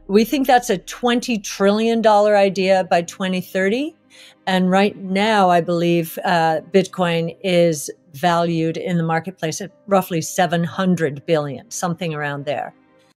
We think that's a $20 trillion idea by 2030. And right now, I believe Bitcoin is valued in the marketplace at roughly 700 billion, something around there.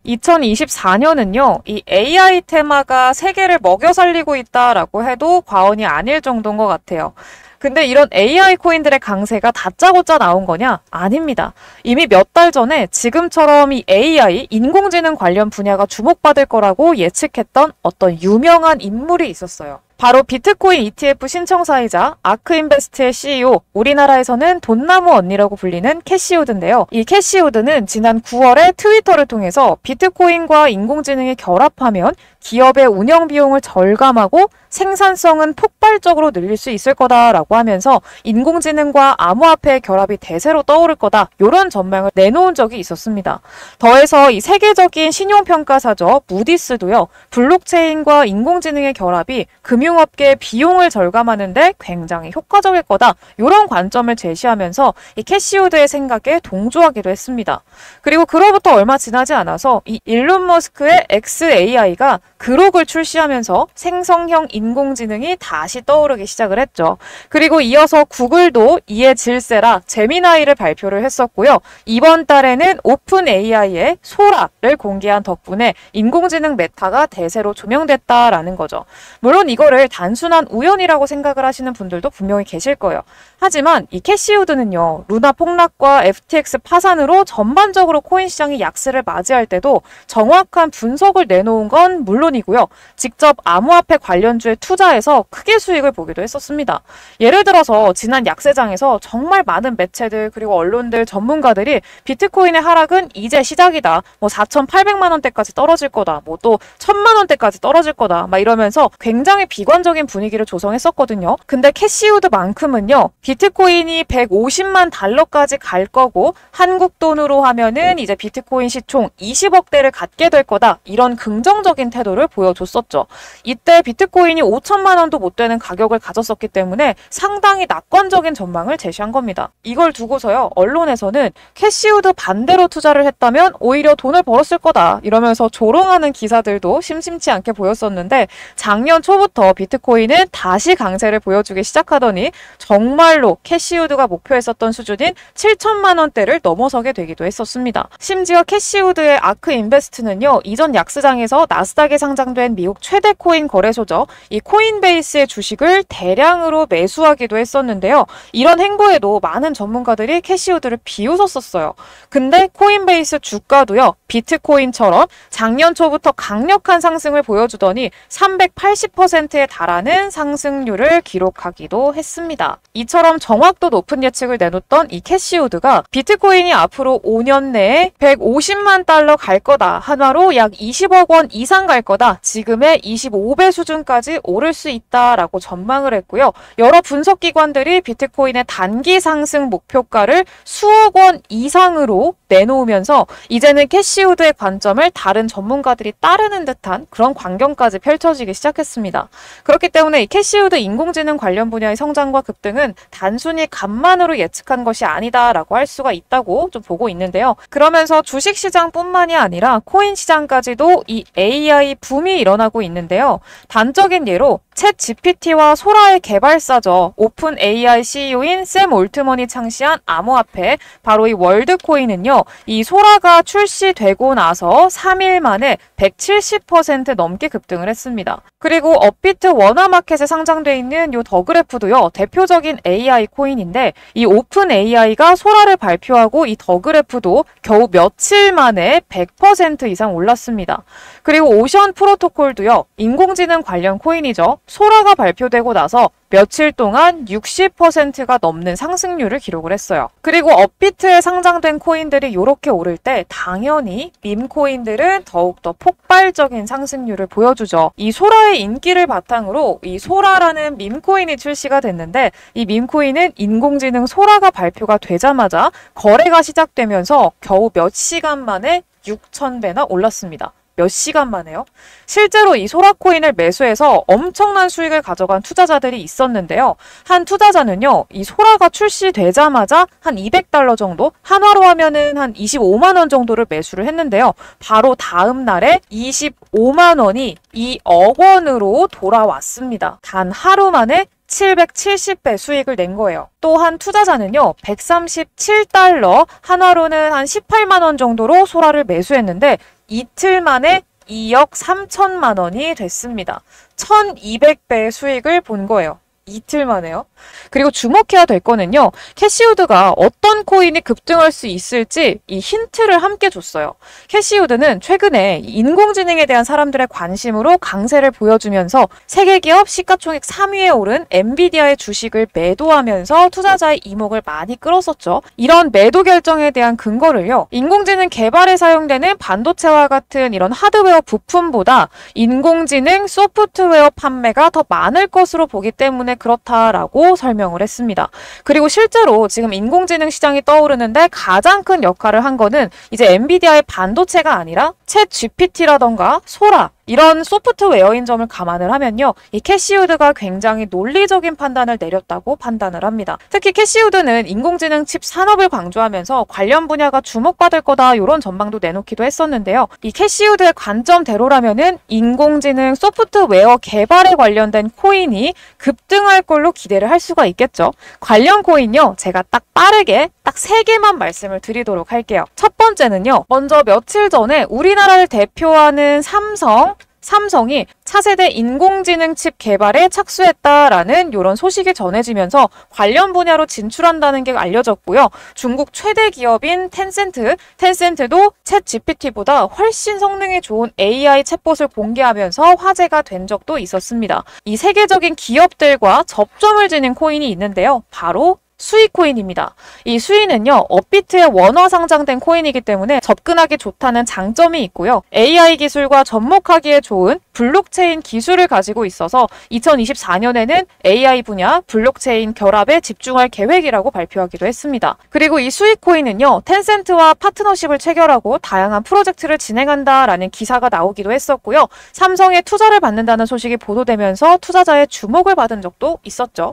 2024년은요, 이 AI 테마가 세계를 먹여 살리고 있다라고 해도 과언이 아닐 정도인 것 같아요. 근데 이런 AI 코인들의 강세가 다짜고짜 나온 거냐? 아닙니다. 이미 몇 달 전에 지금처럼 이 AI, 인공지능 관련 분야가 주목받을 거라고 예측했던 어떤 유명한 인물이 있었어요. 바로 비트코인 ETF 신청사이자 아크인베스트의 CEO, 우리나라에서는 돈나무 언니라고 불리는 캐시우드인데요. 이 캐시우드는 지난 9월에 트위터를 통해서 비트코인과 인공지능이 결합하면 기업의 운영 비용을 절감하고 생산성은 폭발적으로 늘릴 수 있을 거다라고 하면서 인공지능과 암호화폐의 결합이 대세로 떠오를 거다, 이런 전망을 내놓은 적이 있었습니다. 더해서 이 세계적인 신용평가사죠, 무디스도요, 블록체인과 인공지능의 결합이 금융업계의 비용을 절감하는데 굉장히 효과적일 거다, 이런 관점을 제시하면서 이 캐시우드의 생각에 동조하기도 했습니다. 그리고 그로부터 얼마 지나지 않아서 이 일론 머스크의 XAI가 그록을 출시하면서 생성형 인공지능이 다시 떠오르기 시작을 했죠. 그리고 이어서 구글도 이에 질세라 제미나이를 발표를 했었고요. 이번 달에는 오픈 AI의 소라를 공개한 덕분에 인공지능 메타가 대세로 조명됐다라는 거죠. 물론 이거를 단순한 우연이라고 생각을 하시는 분들도 분명히 계실 거예요. 하지만 이 캐시우드는요, 루나 폭락과 FTX 파산으로 전반적으로 코인 시장이 약세를 맞이할 때도 정확한 분석을 내놓은 건 물론이고요. 직접 암호화폐 관련주에 투자해서 크게 수익을 보기도 했었습니다. 예를 들어서 지난 약세장에서 정말 많은 매체들 그리고 언론들, 전문가들이 비트코인의 하락은 이제 시작이다, 뭐 4,800만 원대까지 떨어질 거다, 뭐 또 1,000만 원대까지 떨어질 거다, 막 이러면서 굉장히 비관적인 분위기를 조성했었거든요. 근데 캐시우드만큼은요, 비트코인이 150만 달러까지 갈 거고 한국 돈으로 하면은 이제 비트코인 시총 20억대를 갖게 될 거다, 이런 긍정적인 태도를 보여줬었죠. 이때 비트코인이 5천만 원도 못 되는 가격을 가졌었기 때문에 상당히 낙관적인 전망을 제시한 겁니다. 이걸 두고서요, 언론에서는 캐시우드 반대로 투자를 했다면 오히려 돈을 벌었을 거다, 이러면서 조롱하는 기사들도 심심치 않게 보였었는데, 작년 초부터 비트코인은 다시 강세를 보여주기 시작하더니 정말로 캐시우드가 목표했었던 수준인 7천만 원대를 넘어서게 되기도 했었습니다. 심지어 캐시우드의 아크인베스트는요, 이전 약세장에서 나스닥에 상장된 미국 최대 코인 거래소죠, 이 코인베이스의 주식을 대량으로 매수하기도 했었는데요. 이런 행보에도 많은 전문가들이 캐시우드를 비웃었었어요. 근데 코인베이스 주가도요, 비트코인처럼 작년 초부터 강력한 상승을 보여주더니 380%에 달하는 상승률을 기록하기도 했습니다. 이처럼 정확도 높은 예측을 내놓던 이 캐시우드가 비트코인이 앞으로 5년 내에 150만 달러 갈 거다, 한화로 약 20억 원 이상 갈 거다, 지금의 25배 수준까지 오를 수 있다라고 전망을 했고요. 여러 분석기관들이 비트코인의 단기 상승 목표가를 수억 원 이상으로 내놓으면서 이제는 캐시우드의 관점을 다른 전문가들이 따르는 듯한 그런 광경까지 펼쳐지기 시작했습니다. 그렇기 때문에 이 캐시우드 인공지능 관련 분야의 성장과 급등은 단순히 간만으로 예측한 것이 아니다라고 할 수가 있다고 좀 보고 있는데요. 그러면서 주식시장뿐만이 아니라 코인 시장까지도 이 AI 붐이 일어나고 있는데요. 단적인 예로 챗 GPT와 소라의 개발사죠, 오픈 AI CEO인 샘 올트먼이 창시한 암호화폐, 바로 이 월드코인은요, 이 소라가 출시되고 나서 3일 만에 170% 넘게 급등을 했습니다. 그리고 업비트 원화마켓에 상장돼 있는 이 더그래프도요, 대표적인 AI 코인인데 이 오픈 AI가 소라를 발표하고 이 더그래프도 겨우 며칠 만에 100% 이상 올랐습니다. 그리고 오션 프로토콜도요, 인공지능 관련 코인이죠. 소라가 발표되고 나서 며칠 동안 60%가 넘는 상승률을 기록을 했어요. 그리고 업비트에 상장된 코인들이 이렇게 오를 때 당연히 밈코인들은 더욱더 폭발적인 상승률을 보여주죠. 이 소라의 인기를 바탕으로 이 소라라는 밈코인이 출시가 됐는데, 이 밈코인은 인공지능 소라가 발표가 되자마자 거래가 시작되면서 겨우 몇 시간 만에 6,000배나 올랐습니다. 몇 시간 만에요. 실제로 이 소라코인을 매수해서 엄청난 수익을 가져간 투자자들이 있었는데요. 한 투자자는요, 이 소라가 출시되자마자 한 $200 정도, 한화로 하면은 한 25만 원 정도를 매수를 했는데요. 바로 다음 날에 25만 원이 2억 원으로 돌아왔습니다. 단 하루 만에 770배 수익을 낸 거예요. 또 한 투자자는요, 137달러, 한화로는 한 18만 원 정도로 소라를 매수했는데 이틀 만에 2억 3천만 원이 됐습니다. 1200배의 수익을 본 거예요. 이틀 만에요. 그리고 주목해야 될 거는요. 캐시우드가 어떤 코인이 급등할 수 있을지 이 힌트를 함께 줬어요. 캐시우드는 최근에 인공지능에 대한 사람들의 관심으로 강세를 보여주면서 세계 기업 시가총액 3위에 오른 엔비디아의 주식을 매도하면서 투자자의 이목을 많이 끌었었죠. 이런 매도 결정에 대한 근거를요. 인공지능 개발에 사용되는 반도체와 같은 이런 하드웨어 부품보다 인공지능 소프트웨어 판매가 더 많을 것으로 보기 때문에 그렇다라고 설명을 했습니다. 그리고 실제로 지금 인공지능 시장이 떠오르는데 가장 큰 역할을 한 거는 이제 엔비디아의 반도체가 아니라 챗 GPT라던가 소라 이런 소프트웨어인 점을 감안을 하면요. 이 캐시우드가 굉장히 논리적인 판단을 내렸다고 판단을 합니다. 특히 캐시우드는 인공지능 칩 산업을 강조하면서 관련 분야가 주목받을 거다 이런 전망도 내놓기도 했었는데요. 이 캐시우드의 관점대로라면은 인공지능 소프트웨어 개발에 관련된 코인이 급등할 걸로 기대를 할 수가 있겠죠. 관련 코인요. 제가 딱 빠르게 딱 3개만 말씀을 드리도록 할게요. 첫 번째는요. 먼저 며칠 전에 우리나라를 대표하는 삼성이 차세대 인공지능 칩 개발에 착수했다라는 이런 소식이 전해지면서 관련 분야로 진출한다는 게 알려졌고요. 중국 최대 기업인 텐센트도 챗 GPT보다 훨씬 성능이 좋은 AI 챗봇을 공개하면서 화제가 된 적도 있었습니다. 이 세계적인 기업들과 접점을 지닌 코인이 있는데요. 바로 수익코인입니다. 이 수익은요, 업비트에 원화 상장된 코인이기 때문에 접근하기 좋다는 장점이 있고요. AI 기술과 접목하기에 좋은 블록체인 기술을 가지고 있어서 2024년에는 AI 분야 블록체인 결합에 집중할 계획이라고 발표하기도 했습니다. 그리고 이 수익코인은요, 텐센트와 파트너십을 체결하고 다양한 프로젝트를 진행한다라는 기사가 나오기도 했었고요. 삼성에 투자를 받는다는 소식이 보도되면서 투자자의 주목을 받은 적도 있었죠.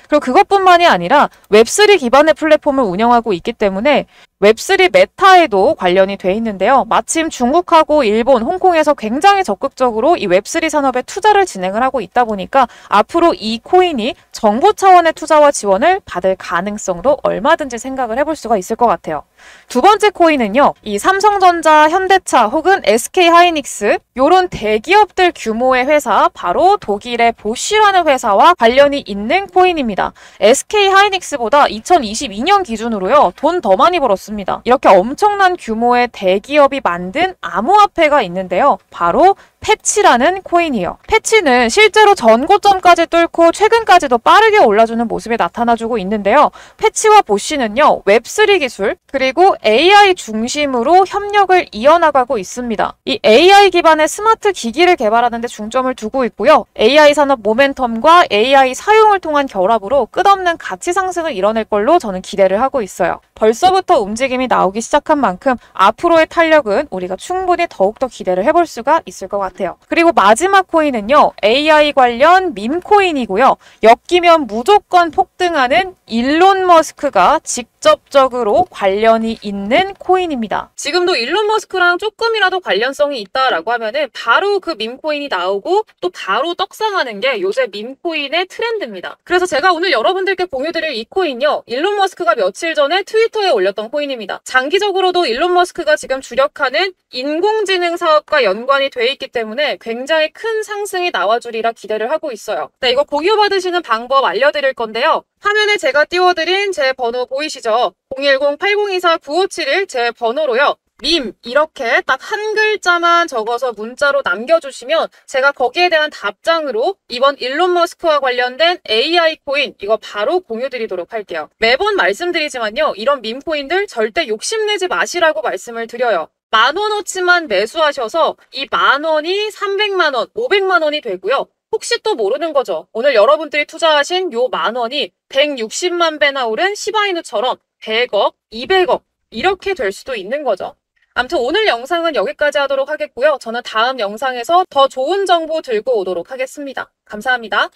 그리고 그것뿐만이 아니라 웹3 기반의 플랫폼을 운영하고 있기 때문에 웹3 메타에도 관련이 돼 있는데요. 마침 중국하고 일본, 홍콩에서 굉장히 적극적으로 이 웹3 산업에 투자를 진행을 하고 있다 보니까 앞으로 이 코인이 정부 차원의 투자와 지원을 받을 가능성도 얼마든지 생각을 해볼 수가 있을 것 같아요. 두 번째 코인은요. 이 삼성전자, 현대차 혹은 SK하이닉스 요런 대기업들 규모의 회사, 바로 독일의 보쉬라는 회사와 관련이 있는 코인입니다. SK하이닉스보다 2022년 기준으로요. 돈 더 많이 벌었습니다. 이렇게 엄청난 규모의 대기업이 만든 암호화폐가 있는데요. 바로 패치라는 코인이에요. 패치는 실제로 전고점까지 뚫고 최근까지도 빠르게 올라주는 모습이 나타나주고 있는데요. 패치와 보쉬는요. 웹3 기술 그리고 AI 중심으로 협력을 이어나가고 있습니다. 이 AI 기반의 스마트 기기를 개발하는 데 중점을 두고 있고요. AI 산업 모멘텀과 AI 사용을 통한 결합으로 끝없는 가치 상승을 이뤄낼 걸로 저는 기대를 하고 있어요. 벌써부터 움직임이 나오기 시작한 만큼 앞으로의 탄력은 우리가 충분히 더욱더 기대를 해볼 수가 있을 것 같아요. 그리고 마지막 코인은요. AI 관련 밈코인이고요. 엮이면 무조건 폭등하는 일론 머스크가 직접적으로 관련이 있는 코인입니다. 지금도 일론 머스크랑 조금이라도 관련성이 있다라고 하면은 바로 그 밈코인이 나오고 또 바로 떡상하는 게 요새 밈코인의 트렌드입니다. 그래서 제가 오늘 여러분들께 공유드릴 이 코인요. 일론 머스크가 며칠 전에 트위터에 올렸던 코인입니다. 장기적으로도 일론 머스크가 지금 주력하는 인공지능 사업과 연관이 돼 있기 때문에 굉장히 큰 상승이 나와주리라 기대를 하고 있어요. 네, 이거 공유받으시는 방법 알려드릴 건데요. 화면에 제가 띄워드린 제 번호 보이시죠? 010-8024-9571 제 번호로요. 밈 이렇게 딱 한 글자만 적어서 문자로 남겨주시면 제가 거기에 대한 답장으로 이번 일론 머스크와 관련된 AI 코인 이거 바로 공유드리도록 할게요. 매번 말씀드리지만요. 이런 밈 코인들 절대 욕심내지 마시라고 말씀을 드려요. 10,000원어치만 매수하셔서 이 10,000원이 300만원, 500만원이 되고요. 혹시 또 모르는 거죠. 오늘 여러분들이 투자하신 요 10,000원이 160만 배나 오른 시바이누처럼 100억, 200억 이렇게 될 수도 있는 거죠. 아무튼 오늘 영상은 여기까지 하도록 하겠고요. 저는 다음 영상에서 더 좋은 정보 들고 오도록 하겠습니다. 감사합니다.